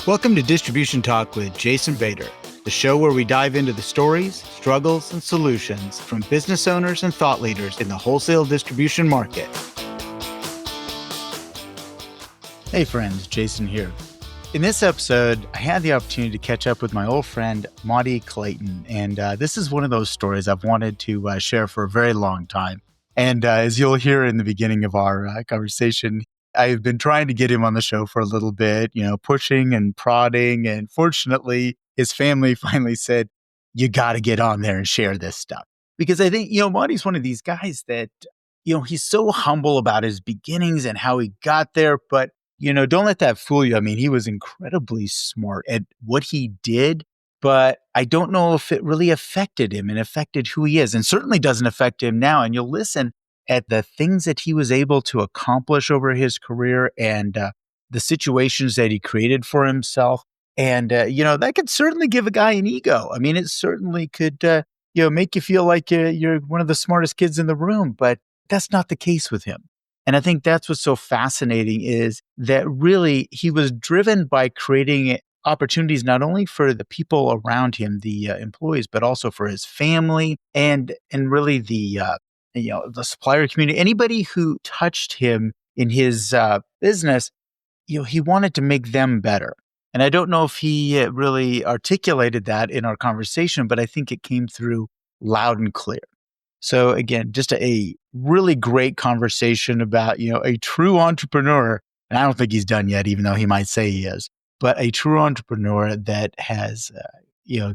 Welcome to Distribution Talk with Jason Bader, the show where we dive into the stories, struggles, and solutions from business owners and thought leaders in the wholesale distribution market. Hey friends, Jason here. In this episode, I had the opportunity to catch up with my old friend, Monty Clayton, and this is one of those stories I've wanted to share for a very long time. And as you'll hear in the beginning of our conversation, I've been trying to get him on the show for a little bit, pushing and prodding. And fortunately, his family finally said, you got to get on there and share this stuff. Because I think, Monty's one of these guys that, he's so humble about his beginnings and how he got there. But, don't let that fool you. I mean, he was incredibly smart at what he did, but I don't know if it really affected him and affected who he is, and certainly doesn't affect him now. And you'll listen at the things that he was able to accomplish over his career and the situations that he created for himself. And, that could certainly give a guy an ego. I mean, it certainly could, make you feel like you're one of the smartest kids in the room, but that's not the case with him. And I think that's what's so fascinating is that really he was driven by creating opportunities not only for the people around him, the employees, but also for his family and really the supplier community, anybody who touched him in his business, he wanted to make them better. And I don't know if he really articulated that in our conversation, but I think it came through loud and clear. So again, just a really great conversation about, a true entrepreneur. And I don't think he's done yet, even though he might say he is, but a true entrepreneur that has,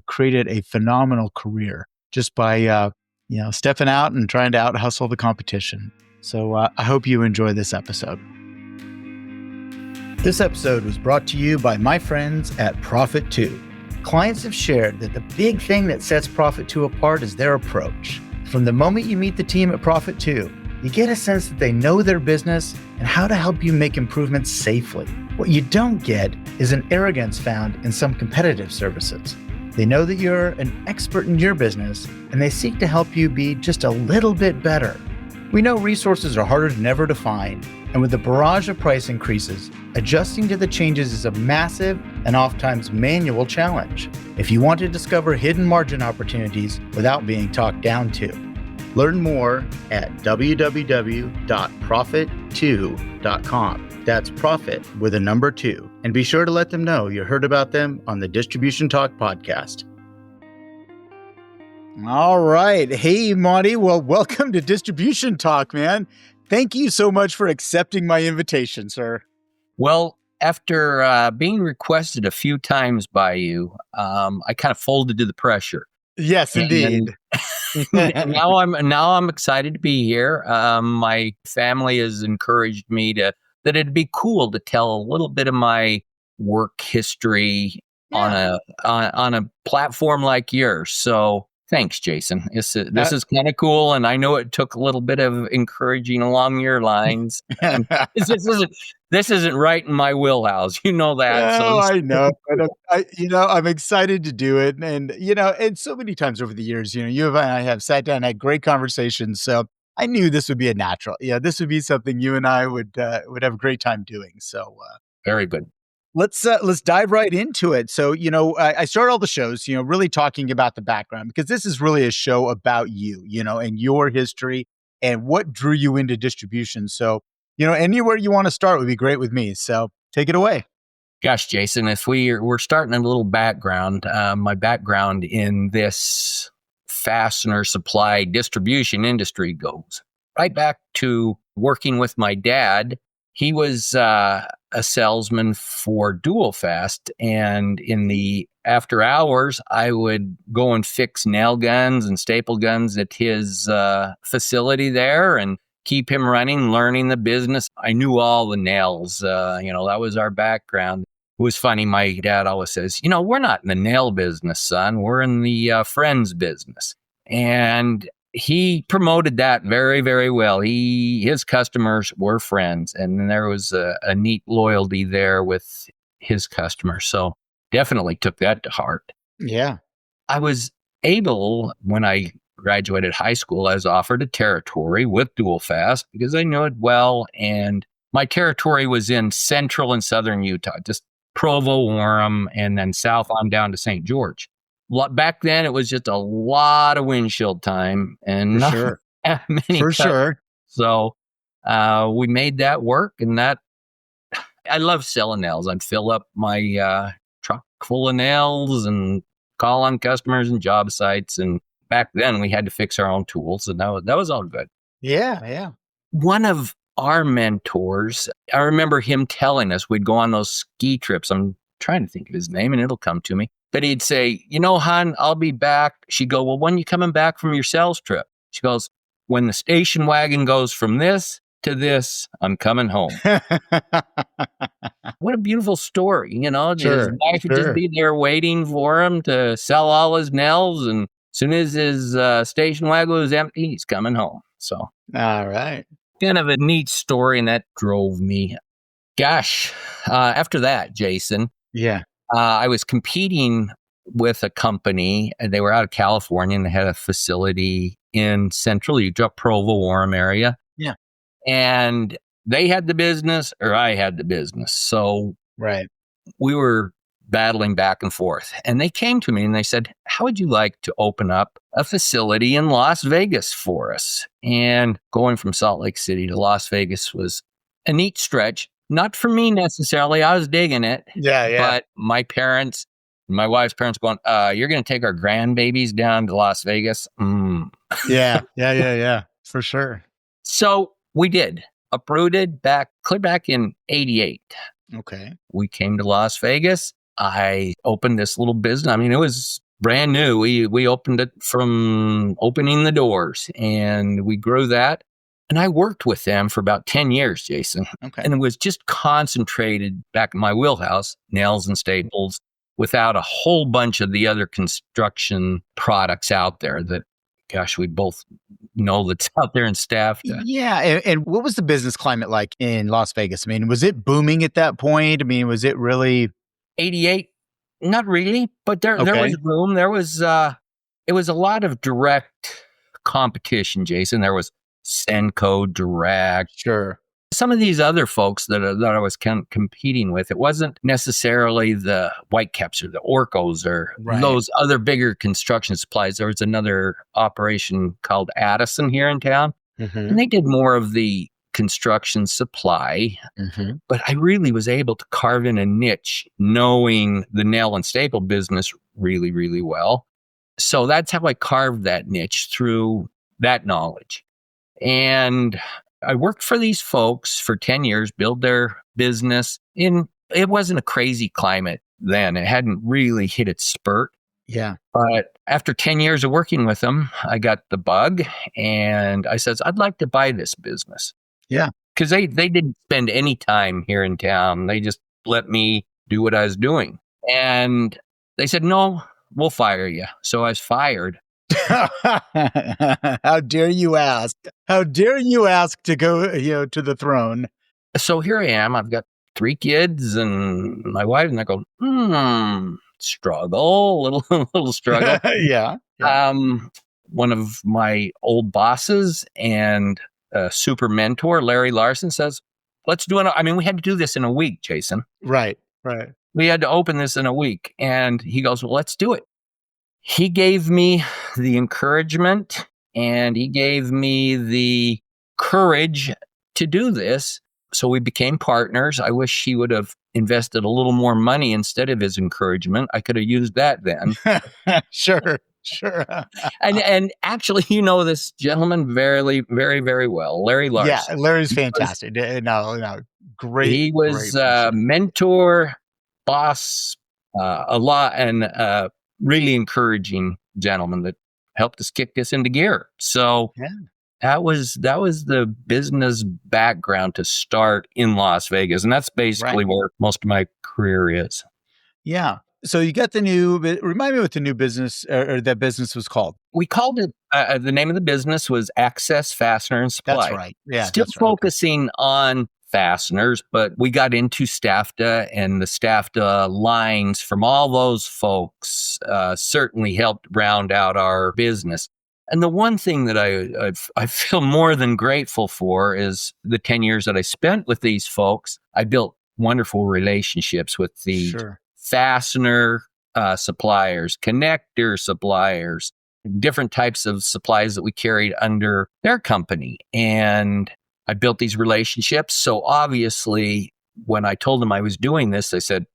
created a phenomenal career just by, stepping out and trying to out hustle the competition. So I hope you enjoy this episode. This episode was brought to you by my friends at Profit2. Clients have shared that the big thing that sets Profit2 apart is their approach. From the moment you meet the team at Profit2, you get a sense that they know their business and how to help you make improvements safely. What you don't get is an arrogance found in some competitive services. They know that you're an expert in your business, and they seek to help you be just a little bit better. We know resources are harder than ever to find, and with the barrage of price increases, adjusting to the changes is a massive and oftentimes manual challenge. If you want to discover hidden margin opportunities without being talked down to, learn more at www.profit2.com. That's profit with a number 2. And be sure to let them know you heard about them on the Distribution Talk podcast. All right. Hey, Monty. Well, welcome to Distribution Talk, man. Thank you so much for accepting my invitation, sir. Well, after being requested a few times by you, I kind of folded to the pressure. Yes, indeed. now I'm excited to be here. My family has encouraged me that it'd be cool to tell a little bit of my work history on a platform like yours. So thanks, Jason. This is kind of cool, and I know it took a little bit of encouraging along your lines. This isn't right in my wheelhouse. You know that. Oh, I know. I'm excited to do it, and and so many times over the years, you and I have sat down and had great conversations. So I knew this would be a natural. Yeah, this would be something you and I would have a great time doing. So very good. Let's dive right into it. So, I start all the shows, really talking about the background, because this is really a show about you, and your history and what drew you into distribution. So, anywhere you want to start would be great with me. So take it away. Gosh, Jason, if we're starting a little background, my background in this fastener supply distribution industry goes right back to working with my dad. He was a salesman for Dual Fast, and in the after hours, I would go and fix nail guns and staple guns at his facility there and keep him running, learning the business. I knew all the nails. That was our background. It was funny. My dad always says, we're not in the nail business, son. We're in the friends business. And he promoted that very, very well. His customers were friends, and there was a neat loyalty there with his customers. So definitely took that to heart. Yeah. I was able, when I graduated high school, I was offered a territory with Dual Fast because I knew it well. And my territory was in central and southern Utah, just Provo, Warren, and then south on down to St. George. Back then, it was just a lot of windshield time and For not sure. that many For customers. sure. So we made that work, and that I love selling nails. I'd fill up my truck full of nails and call on customers and job sites. And back then, we had to fix our own tools, and that was all good. Yeah, yeah. One of our mentors, I remember him telling us we'd go on those ski trips. I'm trying to think of his name, and it'll come to me. But he'd say, hon, I'll be back. She'd go, well, when you coming back from your sales trip? She goes, when the station wagon goes from this to this, I'm coming home. What a beautiful story, His wife would just be there waiting for him to sell all his nails, and as soon as his station wagon was empty, he's coming home. So, all right. Kind of a neat story, and that drove me. Gosh, after that, Jason, I was competing with a company, and they were out of California, and they had a facility in central Utah, Provo, Warren area. Yeah. And they had the business, or I had the business. So we were battling back and forth. And they came to me and they said, how would you like to open up a facility in Las Vegas for us? And going from Salt Lake City to Las Vegas was a neat stretch. Not for me necessarily. I was digging it. But my parents, my wife's parents going, you're going to take our grandbabies down to Las Vegas? Yeah. For sure. So we did. Uprooted clear back in 88. Okay. We came to Las Vegas. I opened this little business. I mean, it was brand new. We opened it from opening the doors, and we grew that. And I worked with them for about 10 years, Jason. Okay. And it was just concentrated back in my wheelhouse, nails and staples, without a whole bunch of the other construction products out there that, gosh, we both know that's out there in staff. Yeah. And what was the business climate like in Las Vegas? I mean, was it booming at that point? I mean, was it really? 88? Not really, but there was room. There was, it was a lot of direct competition, Jason. There was Senco, Direct. Sure. Some of these other folks that I was competing with, it wasn't necessarily the Whitecaps or the Orcos or those other bigger construction supplies. There was another operation called Addison here in town, and they did more of the construction supply. But I really was able to carve in a niche, knowing the nail and staple business really, really well. So that's how I carved that niche, through that knowledge. And I worked for these folks for 10 years, build their business. It wasn't a crazy climate then. It hadn't really hit its spurt. Yeah. But after 10 years of working with them, I got the bug, and I said, I'd like to buy this business. Yeah. Because they didn't spend any time here in town. They just let me do what I was doing. And they said, no, we'll fire you. So I was fired. How dare you ask? How dare you ask to go, to the throne? So here I am. I've got 3 kids and my wife, and I go, struggle, little struggle. Yeah. One of my old bosses and a super mentor, Larry Larson, says, let's do it. I mean, we had to do this in a week, Jason. Right. We had to open this in a week. And he goes, well, let's do it. He gave me the encouragement, and he gave me the courage to do this. So we became partners. I wish he would have invested a little more money instead of his encouragement. I could have used that then. Sure. And actually, this gentleman very, very, very well, Larry Larson. Yeah, Larry's fantastic. Great. He was a mentor, boss, a lot, and really encouraging gentleman that helped us kick this into gear. So that was the business background to start in Las Vegas. And that's basically where most of my career is. Yeah. So you got remind me what the new business or that business was called. We called it, the name of the business was Access Fastener and Supply. That's right. Yeah. Still focusing on fasteners, but we got into STAFTA, and the STAFTA lines from all those folks certainly helped round out our business. And the one thing that I feel more than grateful for is the 10 years that I spent with these folks. I built wonderful relationships with the Sure. fastener suppliers, connector suppliers, different types of supplies that we carried under their company. And I built these relationships. So obviously, when I told them I was doing this, they said,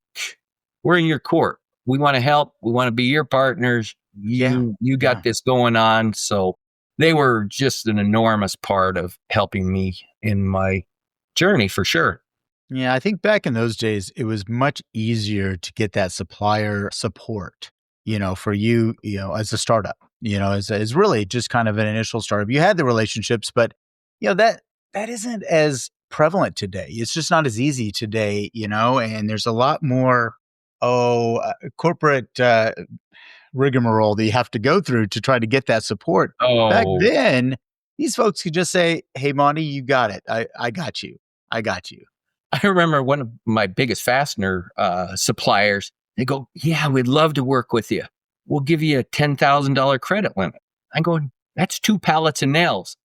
we're in your court. We want to help. We want to be your partners. Yeah. You got this going on. So they were just an enormous part of helping me in my journey for sure. Yeah, I think back in those days, it was much easier to get that supplier support, for you, as a startup, as really just kind of an initial startup. You had the relationships, but, that isn't as prevalent today. It's just not as easy today, and there's a lot more, corporate rigmarole that you have to go through to try to get that support. Back Oh, then, these folks could just say, "Hey, Monty, you got it. I got you. I got you." I remember one of my biggest fastener suppliers. They go, "Yeah, we'd love to work with you. We'll give you a $10,000 credit limit." I'm going, "That's 2 pallets of nails.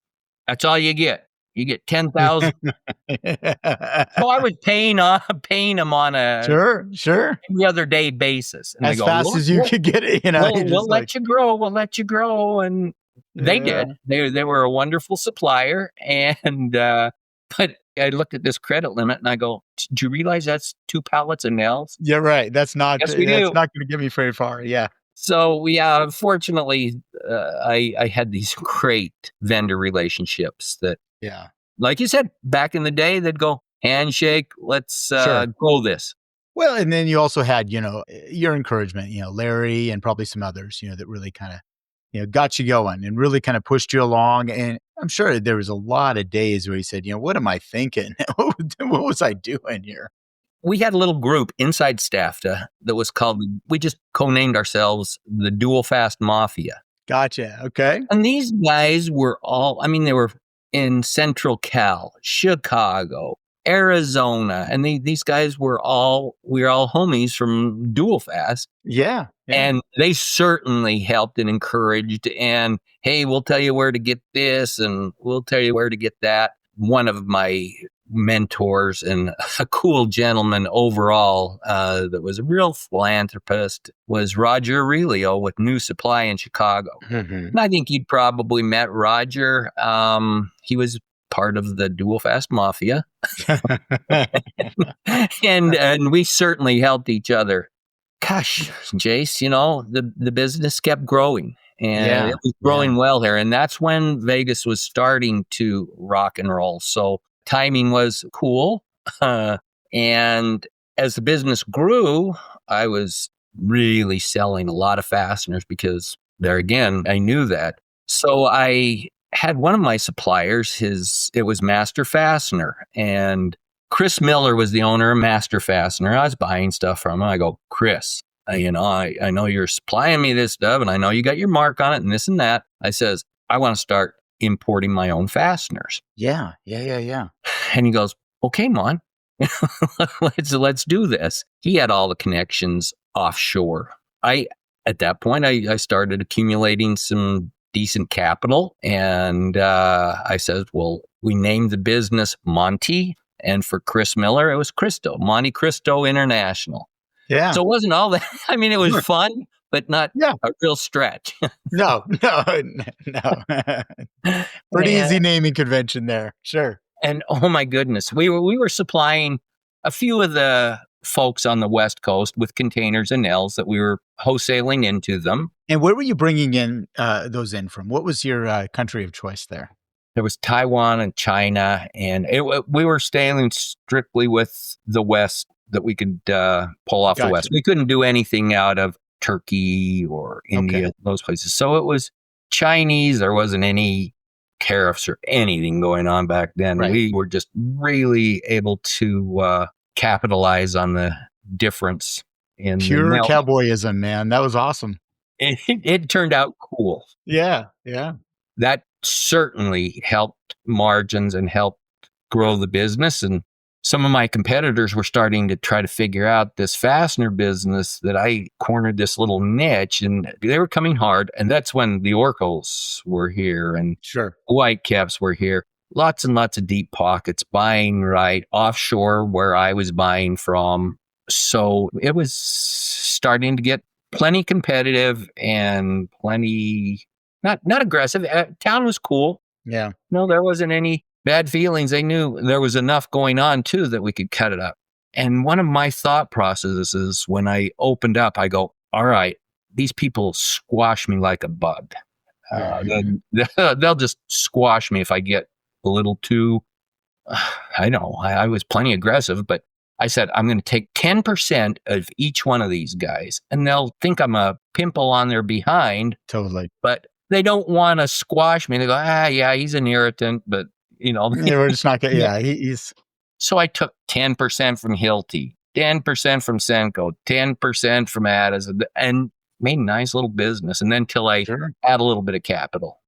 That's all you get. You get 10,000." So I was paying them on a Sure, sure. every other day basis, and they As go, fast as you could get it, "We'll you're just like, let you grow. We'll let you grow," and they yeah. did. They were a wonderful supplier, and but I looked at this credit limit and I go, "Do you realize that's 2 pallets of nails?" You're right. That's Yes, we not do. gonna get me very far. Yeah. So yeah, fortunately, I had these great vendor relationships that, Yeah. like you said, back in the day, they'd go handshake, let's Sure. grow this. Well, and then you also had, your encouragement, Larry and probably some others, that really kinda, got you going and really kinda pushed you along, and I'm sure there was a lot of days where you said, "What am I thinking? What was I doing here?" We had a little group inside Staffta that was called, we just co-named ourselves the Dual Fast Mafia. Gotcha, okay. And these guys were all, I mean, they were in Central Cal, Chicago, Arizona. And these guys we were all homies from Dual Fast. Yeah, yeah. And they certainly helped and encouraged. And hey, we'll tell you where to get this and we'll tell you where to get that. One of my mentors and a cool gentleman overall that was a real philanthropist was Roger Aurelio with New Supply in Chicago. Mhm. And I think you'd probably met Roger. He was part of the Dual Fast Mafia. and we certainly helped each other. Gosh, Jace, the business kept growing and Yeah, it was yeah. growing well here. And that's when Vegas was starting to rock and roll. So timing was cool. And as the business grew, I was really selling a lot of fasteners because there again, I knew that. So I had one of my suppliers, it was Master Fastener, and Chris Miller was the owner of Master Fastener. I was buying stuff from him. I go, "Chris, I know you're supplying me this stuff and I know you got your mark on it and this and that." I says, "I want to start importing my own fasteners." Yeah, yeah, yeah, yeah. And he goes, "Okay, Mon, let's do this." He had all the connections offshore. At that point, I started accumulating some decent capital. And I said, well, we named the business Monty. And for Chris Miller, it was Cristo, Monte Cristo International. Yeah. So it wasn't all that. I mean, it was fun, but not Yeah. a real stretch. No. Pretty easy naming convention there. Sure. And oh my goodness, we were supplying a few of the folks on the West Coast with containers and nails that we were wholesaling into them. And where were you bringing in those in from? What was your country of choice there? There was Taiwan and China, and we were staying strictly with the West that we could pull off the West. We couldn't do anything out of Turkey or India, those places. So it was Chinese. There wasn't any tariffs or anything going on back then. Right. We were just really able to capitalize on the difference in pure cowboyism, man. That was awesome. It turned out cool. Yeah, yeah. That certainly helped margins and helped grow the business. And some of my competitors were starting to try to figure out this fastener business that I cornered this little niche, and they were coming hard. And that's when the Orcos were here and sure, Whitecaps were here. lots and lots of deep pockets, buying right offshore where I was buying from. So it was starting to get plenty competitive and plenty not aggressive. Town was cool. Yeah. No, there wasn't any bad feelings. They knew there was enough going on too that we could cut it up. And one of my thought processes when I opened up, I go, all right, these people squash me like a bug. They'll just squash me if I get a little too, I know I was plenty aggressive, but I said, I'm going to take 10% of each one of these guys and they'll think I'm a pimple on their behind. Totally. But they don't want to squash me. They go, yeah, he's an irritant, but we're just not going to, he's. So I took 10% from Hilti, 10% from Senko, 10% from Addis, and made a nice little business. And then till I had a little bit of capital.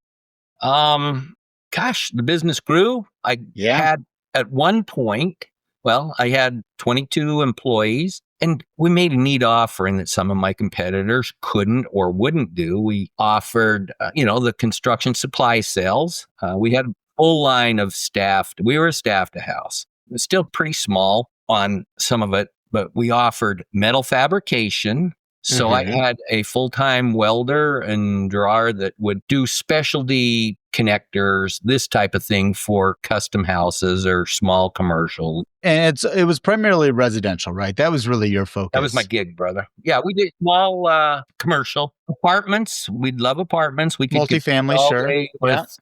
The business grew. I had at one point, I had 22 employees and we made a neat offering that some of my competitors couldn't or wouldn't do. We offered, the construction supply sales. We had a full line of staff. We were a staff to house. It was still pretty small on some of it, but we offered metal fabrication. So I had a full-time welder and drawer that would do specialty connectors, this type of thing for custom houses or small commercial. And it was primarily residential, right? That was really your focus. That was my gig, brother. Yeah, we did small commercial apartments. We'd love apartments. We could multifamily, sure. With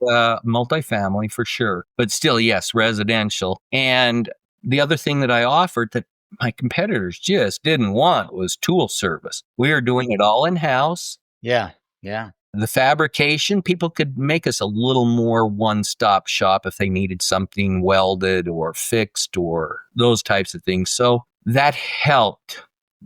multifamily for sure. But still, yes, residential. And the other thing that I offered that my competitors just didn't want was tool service. We are doing it all in-house. Yeah. The fabrication, people could make us a little more one-stop shop if they needed something welded or fixed or those types of things. So that helped,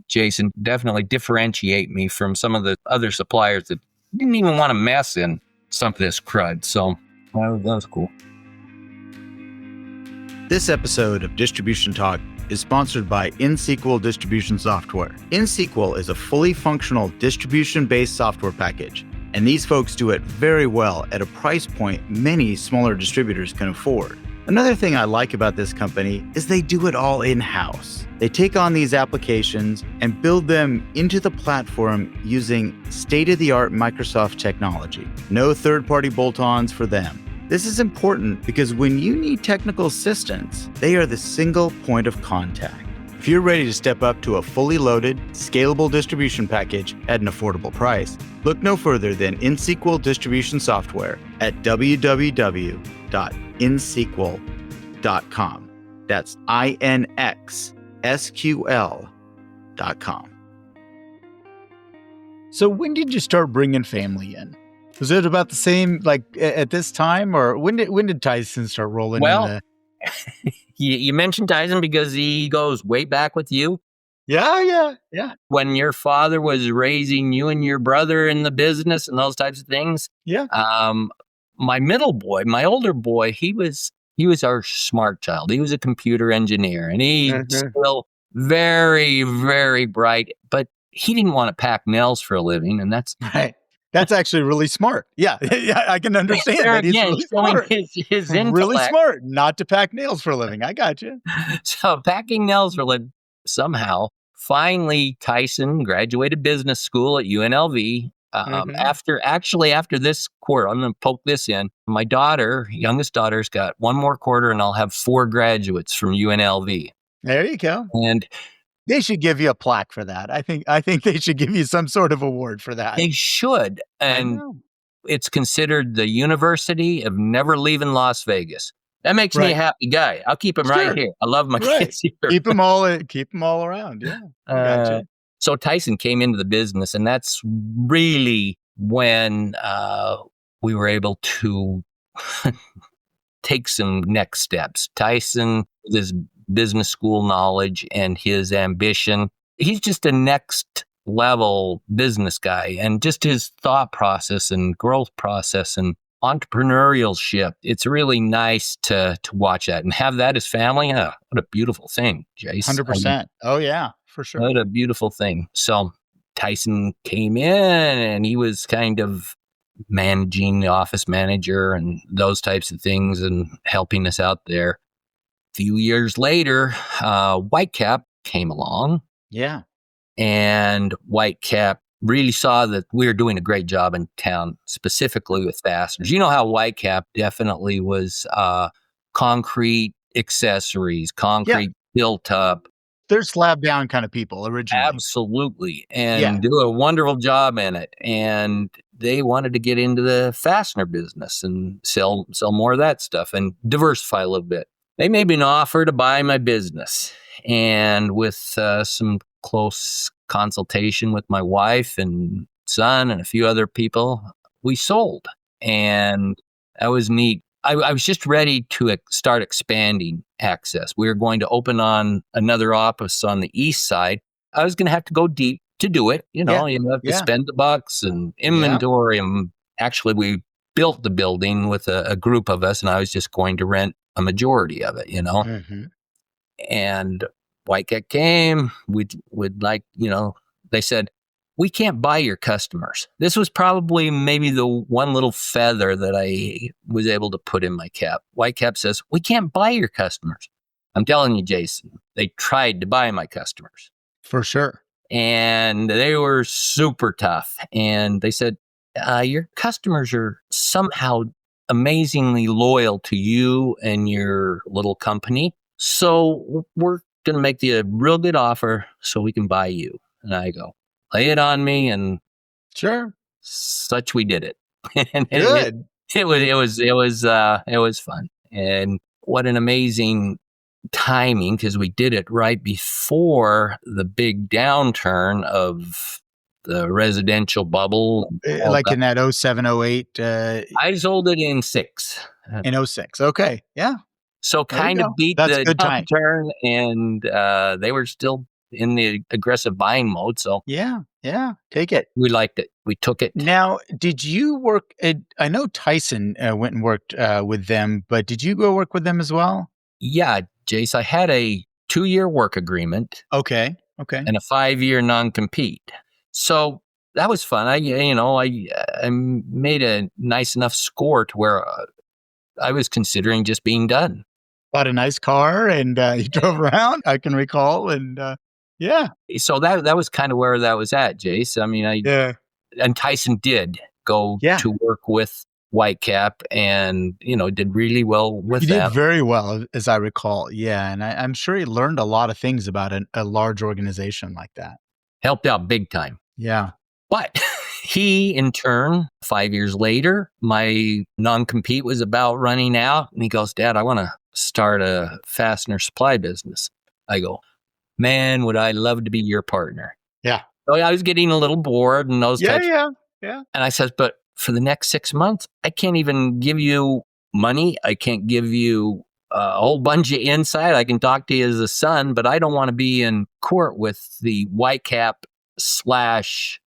Jason, definitely differentiate me from some of the other suppliers that didn't even want to mess in some of this crud. So that was cool. This episode of Distribution Talk is sponsored by InSQL Distribution Software. InSQL is a fully functional distribution-based software package, and these folks do it very well at a price point many smaller distributors can afford. Another thing I like about this company is they do it all in-house. They take on these applications and build them into the platform using state-of-the-art Microsoft technology. No third-party bolt-ons for them. This is important because when you need technical assistance, they are the single point of contact. If you're ready to step up to a fully loaded, scalable distribution package at an affordable price, look no further than InSQL Distribution Software at www.insql.com. That's INXSQL.com. So when did you start bringing family in? Was it about the same, like at this time, or when did Tyson start rolling in? You mentioned Tyson because he goes way back with you. Yeah. When your father was raising you and your brother in the business and those types of things. Yeah. My middle boy, my older boy, he was our smart child. He was a computer engineer, and he's still very, very bright, but he didn't want to pack nails for a living, and that's right. That's actually really smart. Yeah, I can understand that. He's really smart. His intellect. Really smart not to pack nails for a living. I got you. So packing nails for a living, somehow, finally, Tyson graduated business school at UNLV. After this quarter, I'm going to poke this in. My youngest daughter's got one more quarter and I'll have 4 graduates from UNLV. There you go. And they should give you a plaque for that. I think they should give you some sort of award for that. They should. And it's considered the University of Never Leaving Las Vegas. That makes me a happy guy. I'll keep them right here. I love my kids here. Keep them all around. Yeah. Gotcha. So Tyson came into the business, and that's really when we were able to take some next steps. Tyson, with his business school knowledge and his ambition, he's just a next level business guy, and just his thought process and growth process and entrepreneurship. It's really nice to watch that and have that as family. What a beautiful thing, Jason. 100%. Oh yeah, for sure. What a beautiful thing. So Tyson came in and he was kind of managing the office manager and those types of things and helping us out there. A few years later, Whitecap came along. Yeah. And Whitecap really saw that we were doing a great job in town, specifically with fasteners. You know how Whitecap definitely was concrete accessories, Yeah. concrete built up. They're slab down kind of people originally. Absolutely. Yeah. And do a wonderful job in it. And they wanted to get into the fastener business and sell more of that stuff and diversify a little bit. They made me an offer to buy my business. And with some close consultation with my wife and son and a few other people, we sold. And that was neat. I was just ready to start expanding access. We were going to open on another office on the east side. I was going to have to go deep to do it. You know, you have to spend the bucks and inventory. And actually, we built the building with a group of us, and I was just going to rent a majority of it, you know. Mm-hmm. And Whitecap came, we'd like, you know, they said, we can't buy your customers. This was probably maybe the one little feather that I was able to put in my cap. Whitecap says, we can't buy your customers. I'm telling you, Jason, they tried to buy my customers. For sure. And they were super tough. And they said, your customers are somehow amazingly loyal to you and your little company. So we're going to make you a real good offer so we can buy you. And I go, lay it on me, and sure, such we did it. And good. It was fun, and what an amazing timing, because we did it right before the big downturn of the residential bubble, like that. In that 07, 08. I sold it in 6. In 06. Okay, yeah. So kind of beat That's the downturn, and they were still in the aggressive buying mode. So yeah, take it. We liked it. We took it. Now, did you work I know Tyson went and worked with them, but did you go work with them as well? Yeah, Jace, I had a 2-year work agreement. Okay. And a 5-year non-compete. So that was fun. I made a nice enough score to where I was considering just being done. Bought a nice car and you drove around, I can recall. And yeah. So that was kind of where that was at, Jace. I mean, and Tyson did go to work with Whitecap and, did really well with that. He did very well, as I recall. Yeah. And I'm sure he learned a lot of things about a large organization like that. Helped out big time. Yeah. But he, in turn, 5 years later, my non-compete was about running out. And he goes, Dad, I want to start a fastener supply business. I go, man, would I love to be your partner? Yeah. So I was getting a little bored and those types. Yeah. And I said, but for the next 6 months, I can't even give you money. I can't give you a whole bunch of insight. I can talk to you as a son, but I don't want to be in court with the Whitecap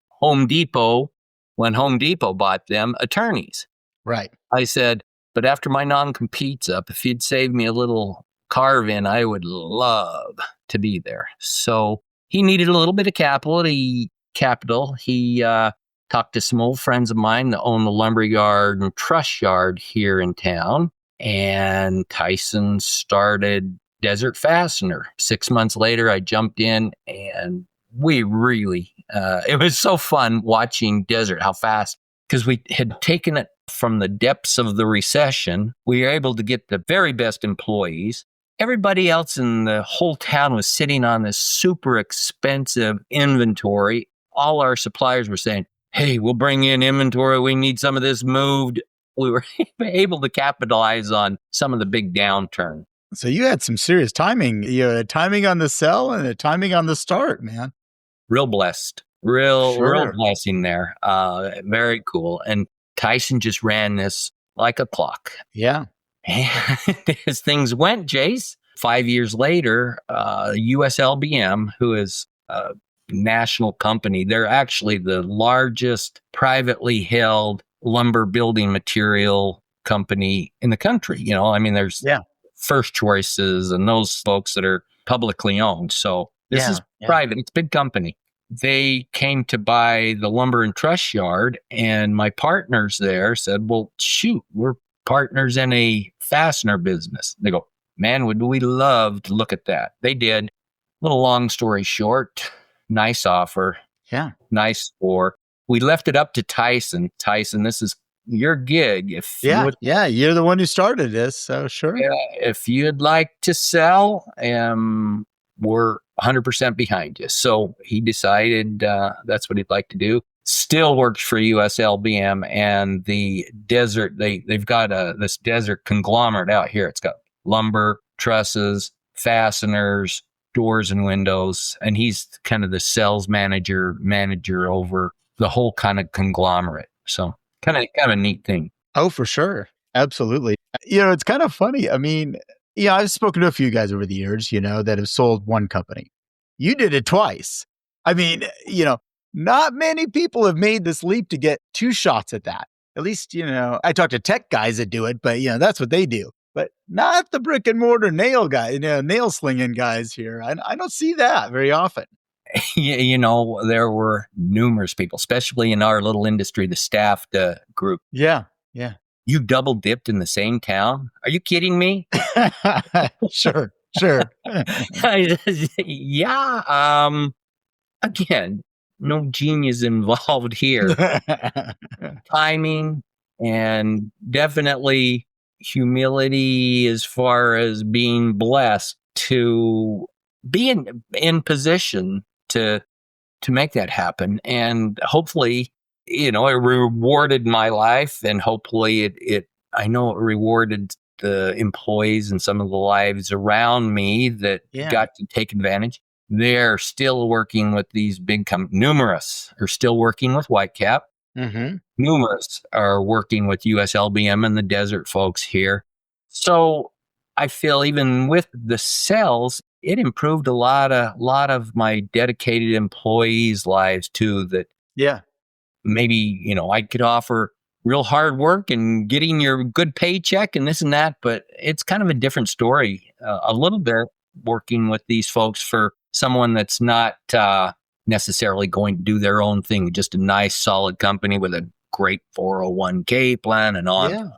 / Home Depot, when Home Depot bought them, attorneys. Right. I said, but after my non-compete's up, if you'd save me a little carve-in, I would love to be there. So he needed a little bit of capital. He talked to some old friends of mine that own the lumberyard and truss yard here in town. And Tyson started Desert Fastener. 6 months later, I jumped in, and we really, it was so fun watching Desert, how fast, because we had taken it from the depths of the recession. We were able to get the very best employees. Everybody else in the whole town was sitting on this super expensive inventory. All our suppliers were saying, hey, we'll bring in inventory. We need some of this moved. We were able to capitalize on some of the big downturn. So you had some serious timing. You had timing on the sell and a timing on the start, man. Real blessed. Real blessing there. Very cool. And Tyson just ran this like a clock. Yeah. And as things went, Jace, 5 years later, USLBM, who is a national company, they're actually the largest privately held lumber building material company in the country. There's First Choices and those folks that are publicly owned. So this is private. It's a big company. they came to buy the lumber and truss yard, and my partners there said, well, shoot, we're partners in a fastener business. They go, man, would we love to look at that. They did. Little long story short, nice offer, Yeah. nice score. We left it up to Tyson. Tyson, this is your gig. If you Yeah. would, Yeah. You're the one who started this. So sure. if you'd like to sell, we're 100% behind you. So he decided that's what he'd like to do. Still works for USLBM and the desert. They've got this desert conglomerate out here. It's got lumber, trusses, fasteners, doors and windows, and he's kind of the sales manager over the whole kind of conglomerate. So kind of a neat thing. Oh, for sure. Absolutely. It's kind of funny. I mean, I've spoken to a few guys over the years, that have sold one company. You did it twice. I mean, not many people have made this leap to get two shots at that. At least, I talk to tech guys that do it, but that's what they do. But not the brick and mortar nail guy, nail slinging guys here. I don't see that very often. There were numerous people, especially in our little industry, the staffed group. Yeah. Yeah. You double dipped in the same town? Are you kidding me? Sure. Yeah. Again, no genius involved here. Timing and definitely humility as far as being blessed to be in position to make that happen. And hopefully, it rewarded my life, and hopefully I know it rewarded the employees and some of the lives around me that got to take advantage. They're still working with these big companies. Numerous are still working with Whitecap. Mm-hmm. Numerous are working with USLBM and the desert folks here. So I feel even with the sales, it improved a lot of my dedicated employees' lives too. That maybe I could offer real hard work and getting your good paycheck and this and that, but it's kind of a different story. A little bit working with these folks for someone that's not necessarily going to do their own thing, just a nice solid company with a great 401k plan and on.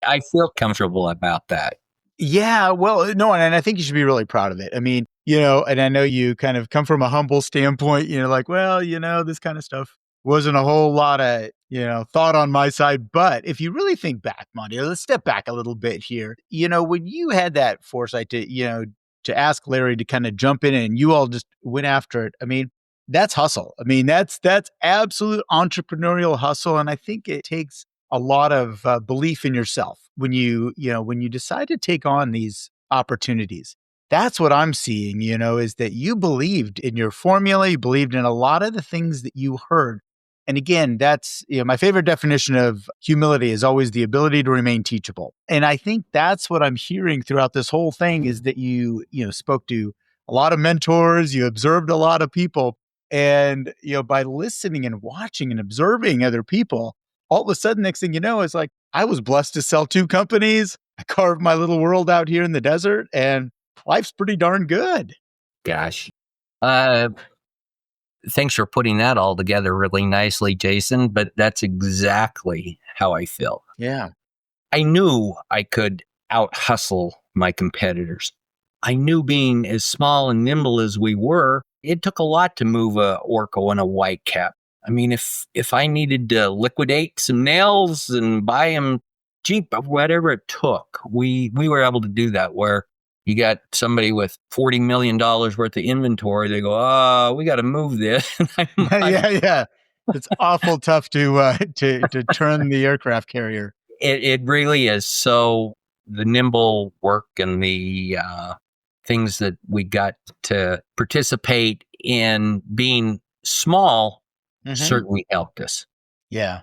I feel comfortable about that. Yeah, well, no, and I think you should be really proud of it. I mean, and I know you kind of come from a humble standpoint, like, well, this kind of stuff wasn't a whole lot of, thought on my side. But if you really think back, Monty, let's step back a little bit here. When you had that foresight to ask Larry to kind of jump in and you all just went after it, I mean, that's hustle. I mean, that's absolute entrepreneurial hustle. And I think it takes a lot of belief in yourself when you decide to take on these opportunities. That's what I'm seeing, is that you believed in your formula, you believed in a lot of the things that you heard. And again, that's, my favorite definition of humility is always the ability to remain teachable. And I think that's what I'm hearing throughout this whole thing is that you spoke to a lot of mentors, you observed a lot of people. And, by listening and watching and observing other people, all of a sudden, next thing you know, it's like, I was blessed to sell two companies. I carved my little world out here in the desert, and life's pretty darn good. Gosh. Thanks for putting that all together really nicely, Jason, but that's exactly how I feel. Yeah. I knew I could out hustle my competitors. I knew being as small and nimble as we were, it took a lot to move a Orco and a Whitecap. I mean, if I needed to liquidate some nails and buy them cheap, whatever it took, we were able to do that. Where you got somebody with $40 million worth of inventory, they go, "Oh, we got to move this." Yeah. It's awful tough to turn the aircraft carrier. It really is. So the nimble work and the things that we got to participate in being small certainly helped us. Yeah.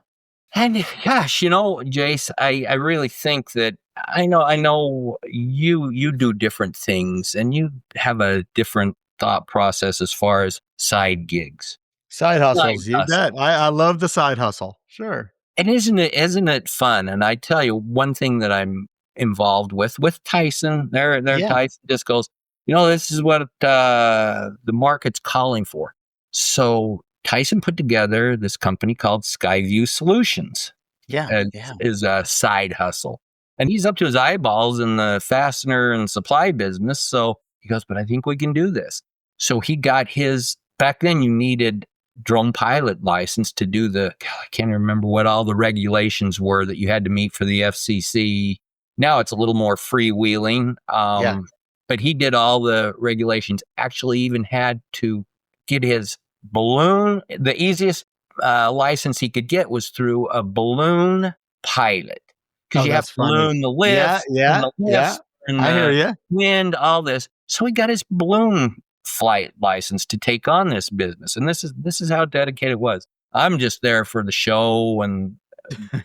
And gosh, Jace, I really think that I know you do different things and you have a different thought process as far as side gigs. Side hustles, you bet. I love the side hustle. Sure. And isn't it fun? And I tell you, one thing that I'm involved with Tyson, Tyson just goes, this is what the market's calling for. So Tyson put together this company called Skyview Solutions Yeah. as Yeah. is a side hustle. And he's up to his eyeballs in the fastener and supply business. So he goes, but I think we can do this. So he got his, back then you needed drone pilot license to do I can't remember what all the regulations were that you had to meet for the FCC. Now it's a little more freewheeling. Yeah. But he did all the regulations, actually even had to get his balloon. The easiest license he could get was through a balloon pilot, because Oh, you have that's to funny. balloon the Yeah. lift and Yeah. the Yeah. lift and I hear the you. wind, all this. So he got his balloon flight license to take on this business, and this is how dedicated it was. I'm just there for the show, and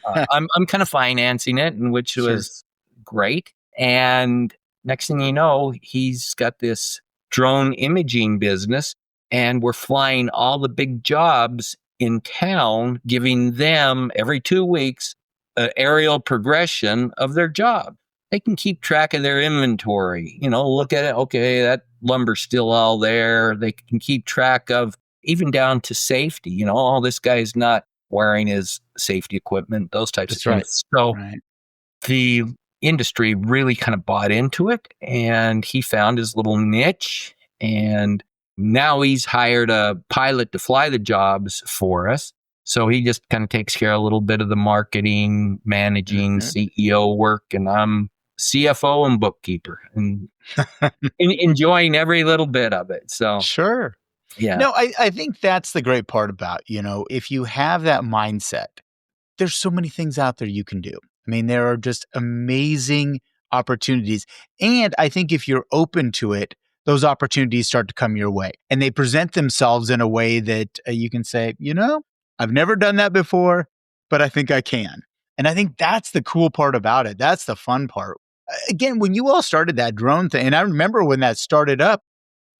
I'm kind of financing it, and which Sure. was great. And next thing you know, he's got this drone imaging business, and we're flying all the big jobs in town, giving them every 2 weeks an aerial progression of their job. They can keep track of their inventory, look at it. Okay, that lumber's still all there. They can keep track of, even down to safety, all this guy's not wearing his safety equipment, those types of That's right. things. So Right. the industry really kind of bought into it, and he found his little niche. And now he's hired a pilot to fly the jobs for us. So he just kind of takes care of a little bit of the marketing, managing, Mhm. CEO work, and I'm CFO and bookkeeper, and enjoying every little bit of it. So Sure. yeah, No, I think that's the great part about, if you have that mindset, there's so many things out there you can do. I mean, there are just amazing opportunities. And I think if you're open to it, those opportunities start to come your way and they present themselves in a way that you can say, I've never done that before, but I think I can. And I think that's the cool part about it. That's the fun part. Again, when you all started that drone thing, and I remember when that started up,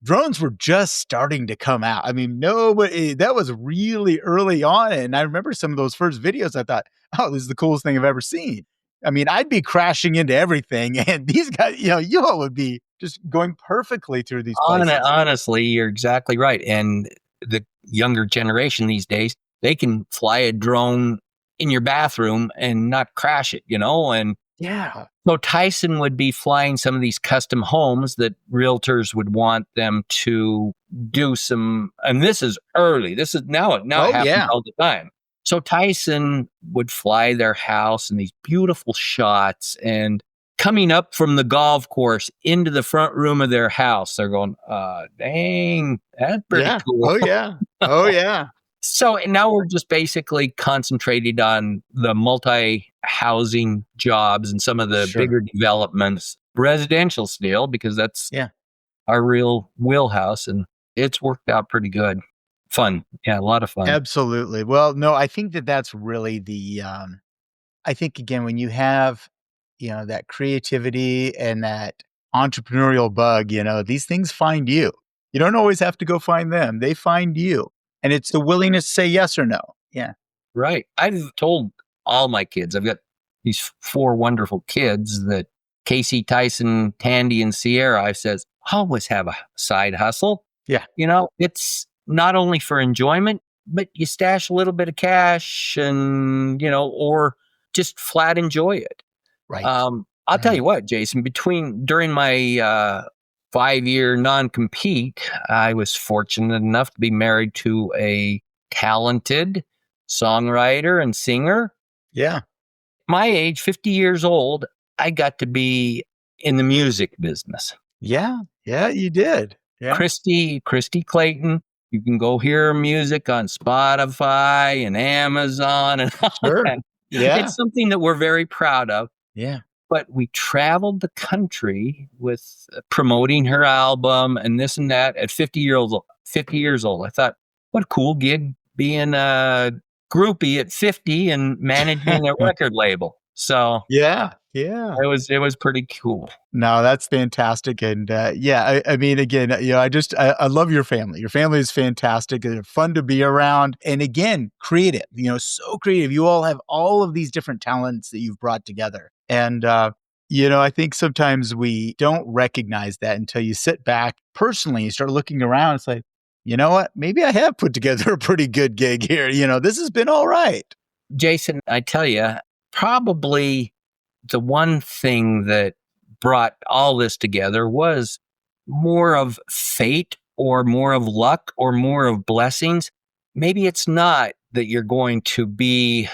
drones were just starting to come out. I mean, nobody, that was really early on. And I remember some of those first videos, I thought, oh, this is the coolest thing I've ever seen. I mean, I'd be crashing into everything. And these guys, you all would be just going perfectly through these places. honestly, you're exactly right. And the younger generation these days, they can fly a drone in your bathroom and not crash it, and Yeah. so Tyson would be flying some of these custom homes that realtors would want them to do some, and this is early. This is now it Oh, happens yeah. all the time. So Tyson would fly their house in these beautiful shots, and coming up from the golf course into the front room of their house, they're going, dang, that's pretty Yeah. cool. Oh, yeah. Oh, yeah. So now we're just basically concentrated on the multi-housing jobs and some of the Sure. bigger developments, residential still, because that's Yeah. our real wheelhouse, and it's worked out pretty good. Fun. Yeah, a lot of fun. Absolutely. Well, no, I think that that's really I think again, when you have, that creativity and that entrepreneurial bug, these things find you. You don't always have to go find them. They find you. And it's the willingness to say yes or no. Yeah. Right. I've told all my kids, I've got these 4 wonderful kids, that Casey, Tyson, Tandy, and Sierra, I says, always have a side hustle. Yeah. It's not only for enjoyment, but you stash a little bit of cash and, or just flat enjoy it. Right. I'll tell Yeah. you what, Jason, during my 5-year non-compete, I was fortunate enough to be married to a talented songwriter and singer. Yeah. My age, 50 years old, I got to be in the music business. Yeah. Yeah. You did. Yeah. Christy Clayton. You can go hear her music on Spotify and Amazon and all Sure. that. Yeah. It's something that we're very proud of. Yeah. But we traveled the country with promoting her album and this and that at 50 years old. 50 years old. I thought, what a cool gig being a groupie at 50 and managing a record label. So Yeah. Yeah. it was pretty cool. No, that's fantastic. And yeah, I mean, again, I love your family. Your family is fantastic. They're fun to be around. And again, creative, so creative. You all have all of these different talents that you've brought together. And, I think sometimes we don't recognize that until you sit back personally, you start looking around. It's like, you know what? Maybe I have put together a pretty good gig here. This has been all right. Jason, I tell you, probably the one thing that brought all this together was more of fate or more of luck or more of blessings. Maybe it's not that you're going to be,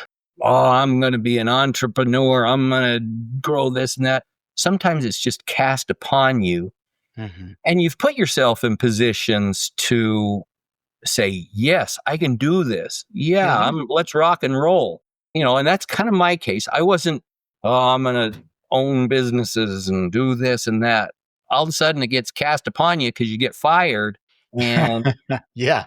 I'm going to be an entrepreneur. I'm going to grow this and that. Sometimes it's just cast upon you. Mm-hmm. And you've put yourself in positions to say, yes, I can do this. Yeah, let's rock and roll. And that's kind of my case. I wasn't, I'm going to own businesses and do this and that. All of a sudden it gets cast upon you because you get fired and yeah.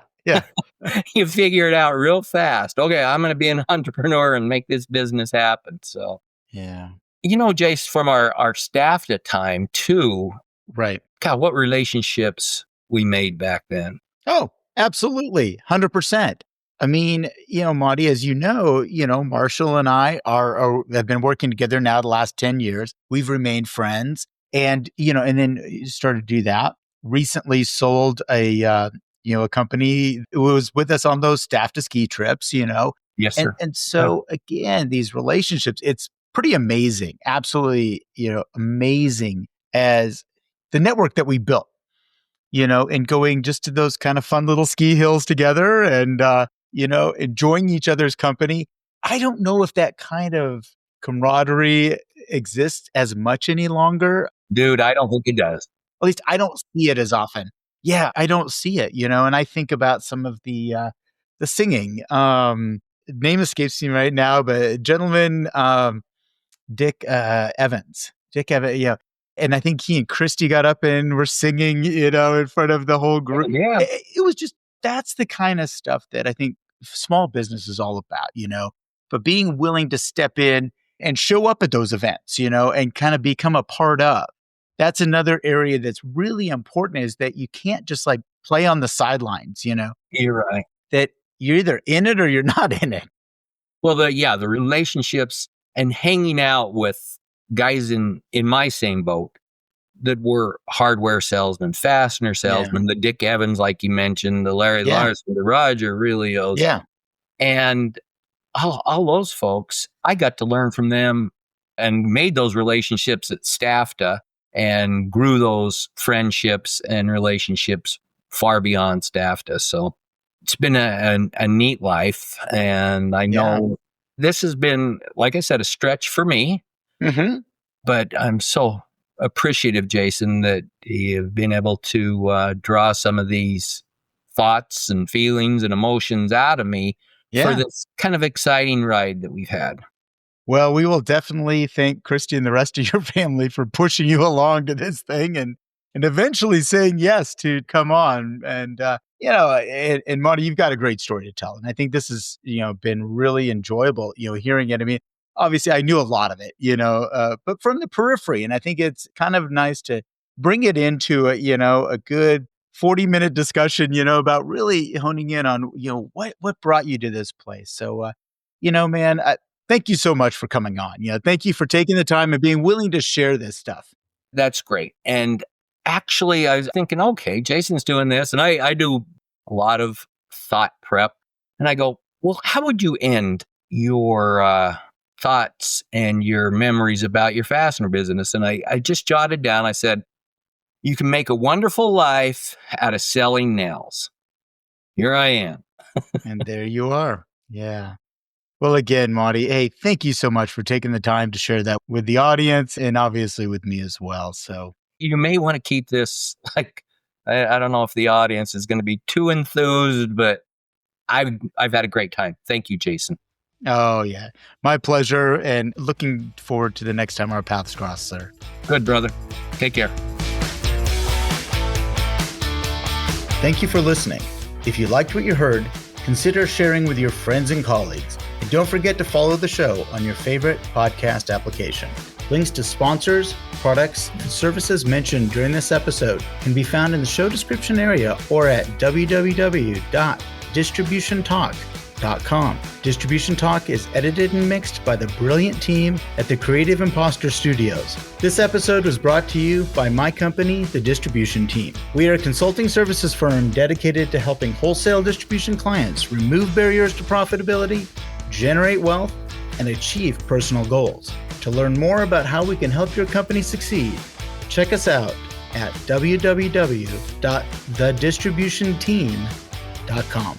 You figure it out real fast. Okay, I'm going to be an entrepreneur and make this business happen. So, yeah. Jace, from our staff at time too. Right. God, what relationships we made back then. Oh, absolutely. 100%. I mean, Monty, as you know, Marshall and I have been working together now the last 10 years. We've remained friends and, and then started to do that. Recently sold a company who was with us on those staff to ski trips, Yes, sir. And so again, these relationships, it's pretty amazing. Absolutely, amazing as the network that we built, and going just to those kind of fun little ski hills together and, enjoying each other's company. I don't know if that kind of camaraderie exists as much any longer. Dude, I don't think it does. At least I don't see it as often. Yeah, I don't see it, and I think about some of the singing. Name escapes me right now, but gentleman, Dick Evans. And I think he and Christy got up and were singing, in front of the whole group. Yeah. It was just, that's the kind of stuff that I think small business is all about, but being willing to step in and show up at those events, and kind of become a part of. That's another area that's really important, is that you can't just like play on the sidelines, You're right. That you're either in it or you're not in it. Well, the relationships and hanging out with guys in my same boat that were hardware salesmen, fastener salesmen, the Dick Evans, like you mentioned, the Larry Larson, the Roger Rios. Yeah. And all those folks, I got to learn from them and made those relationships at Staffta and grew those friendships and relationships far beyond Staffta. So it's been a neat life. And I know this has been, like I said, a stretch for me. Mm-hmm. But I'm so appreciative, Jason, that you've been able to draw some of these thoughts and feelings and emotions out of me for this kind of exciting ride that we've had. Well, we will definitely thank Christy and the rest of your family for pushing you along to this thing and eventually saying yes to come on. And, and Monty, you've got a great story to tell. And I think this has, been really enjoyable, hearing it. I mean, obviously I knew a lot of it, but from the periphery. And I think it's kind of nice to bring it into a good 40-minute discussion, about really honing in on, what brought you to this place. So, man, thank you so much for coming on. Thank you for taking the time and being willing to share this stuff. That's great. And actually, I was thinking, okay, Jason's doing this, and I do a lot of thought prep. And I go, well, how would you end your thoughts and your memories about your fastener business? And I just jotted down, I said, you can make a wonderful life out of selling nails. Here I am. And there you are. Yeah. Well, again, Monty, hey, thank you so much for taking the time to share that with the audience and obviously with me as well. So you may want to keep this, like, I don't know if the audience is going to be too enthused, but I've had a great time. Thank you, Jason. Oh, yeah. My pleasure. And looking forward to the next time our paths cross, sir. Good, brother. Take care. Thank you for listening. If you liked what you heard, consider sharing with your friends and colleagues. And don't forget to follow the show on your favorite podcast application. Links to sponsors, products, and services mentioned during this episode can be found in the show description area or at www.distributiontalk.com. Distribution Talk is edited and mixed by the brilliant team at the Creative Impostor Studios. This episode was brought to you by my company, the Distribution Team. We are a consulting services firm dedicated to helping wholesale distribution clients remove barriers to profitability, generate wealth, and achieve personal goals. To learn more about how we can help your company succeed, check us out at www.thedistributionteam.com.